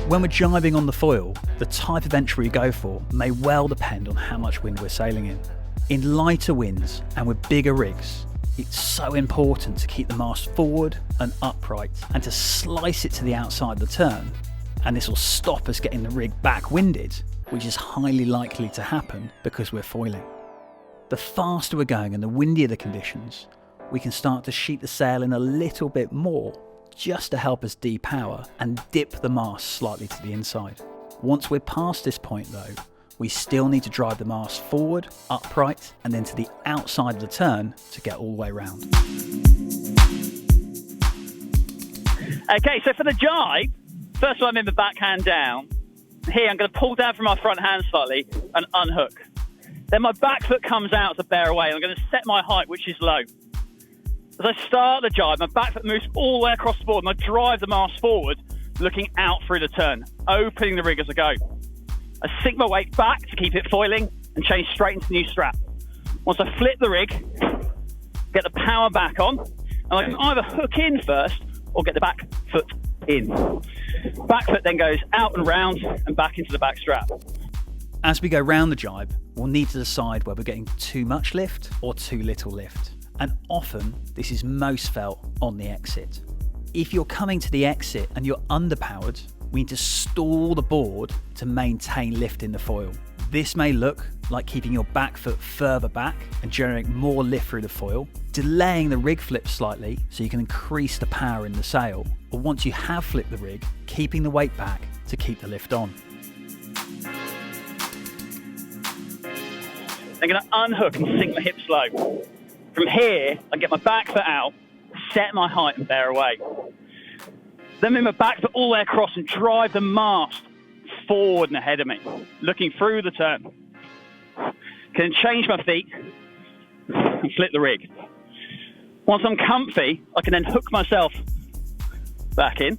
When we're jibing on the foil, the type of entry we go for may well depend on how much wind we're sailing in. In lighter winds and with bigger rigs, it's so important to keep the mast forward and upright and to slice it to the outside of the turn, and this will stop us getting the rig back winded, which is highly likely to happen because we're foiling. The faster we're going and the windier the conditions, we can start to sheet the sail in a little bit more just to help us depower and dip the mast slightly to the inside. Once we're past this point though, we still need to drive the mast forward, upright, and then to the outside of the turn to get all the way around. Okay, so for the jibe, first I'm in the backhand down. Here I'm going to pull down from my front hand slightly and unhook. Then my back foot comes out to bear away and I'm going to set my height, which is low. As I start the jibe, my back foot moves all the way across the board and I drive the mast forward, looking out through the turn, opening the rig as I go. I sink my weight back to keep it foiling and change straight into the new strap. Once I flip the rig, get the power back on, and I can either hook in first or get the back foot in. Back foot then goes out and round and back into the back strap. As we go round the jibe, we'll need to decide whether we're getting too much lift or too little lift. And often this is most felt on the exit. If you're coming to the exit and you're underpowered, we need to stall the board to maintain lift in the foil. This may look like keeping your back foot further back and generating more lift through the foil, delaying the rig flip slightly so you can increase the power in the sail, or once you have flipped the rig, keeping the weight back to keep the lift on. I'm going to unhook and sink my hips low. From here, I get my back foot out, set my height and bear away. Then move my back foot all the way across and drive the mast forward and ahead of me, looking through the turn. Can change my feet and flip the rig. Once I'm comfy, I can then hook myself back in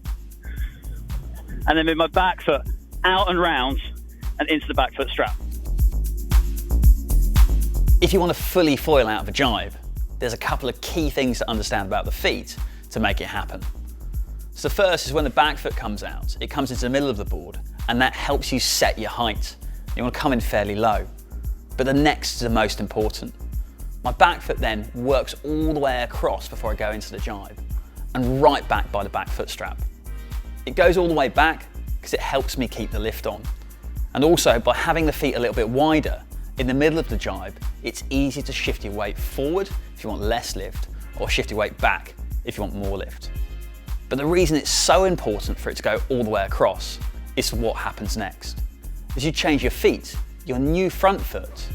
and then move my back foot out and round and into the back foot strap. If you want to fully foil out of a jibe, there's a couple of key things to understand about the feet to make it happen. So first is when the back foot comes out, it comes into the middle of the board and that helps you set your height. You want to come in fairly low. But the next is the most important. My back foot then works all the way across before I go into the jibe and right back by the back foot strap. It goes all the way back because it helps me keep the lift on. And also by having the feet a little bit wider, in the middle of the jibe, it's easy to shift your weight forward if you want less lift, or shift your weight back if you want more lift. But the reason it's so important for it to go all the way across is what happens next. As you change your feet, your new front foot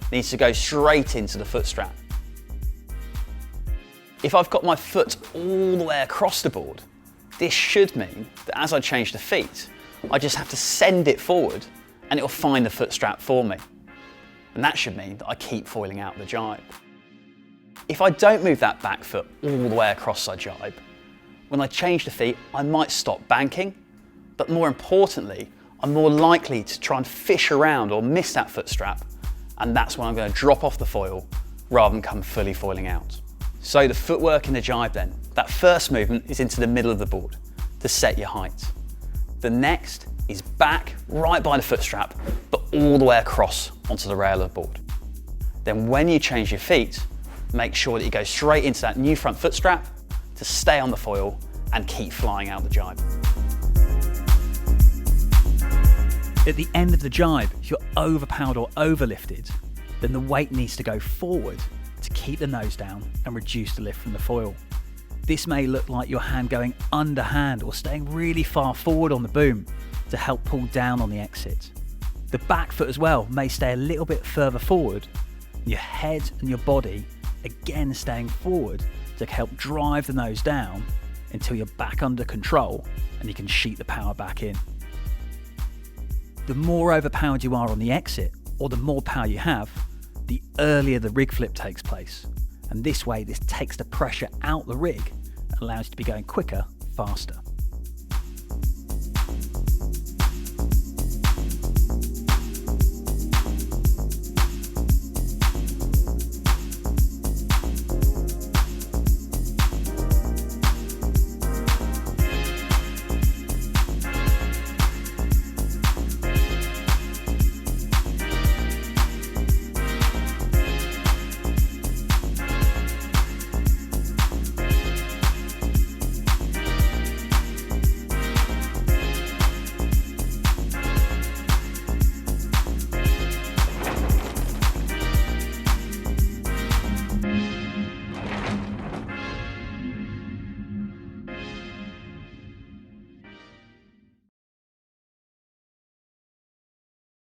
needs to go straight into the foot strap. If I've got my foot all the way across the board, this should mean that as I change the feet, I just have to send it forward and it will find the foot strap for me. And that should mean that I keep foiling out the jibe. If I don't move that back foot all the way across my jibe, when I change the feet, I might stop banking, but more importantly, I'm more likely to try and fish around or miss that foot strap, and that's when I'm going to drop off the foil rather than come fully foiling out. So the footwork in the jibe then, that first movement is into the middle of the board to set your height. The next is back right by the foot strap, but all the way across onto the rail of the board. Then when you change your feet, make sure that you go straight into that new front foot strap to stay on the foil and keep flying out the jibe. At the end of the jibe, if you're overpowered or overlifted, then the weight needs to go forward to keep the nose down and reduce the lift from the foil. This may look like your hand going underhand or staying really far forward on the boom to help pull down on the exit. The back foot as well may stay a little bit further forward, your head and your body again staying forward to help drive the nose down until you're back under control and you can sheet the power back in. The more overpowered you are on the exit, or the more power you have, the earlier the rig flip takes place. And this way, this takes the pressure out the rig and allows you to be going quicker, faster.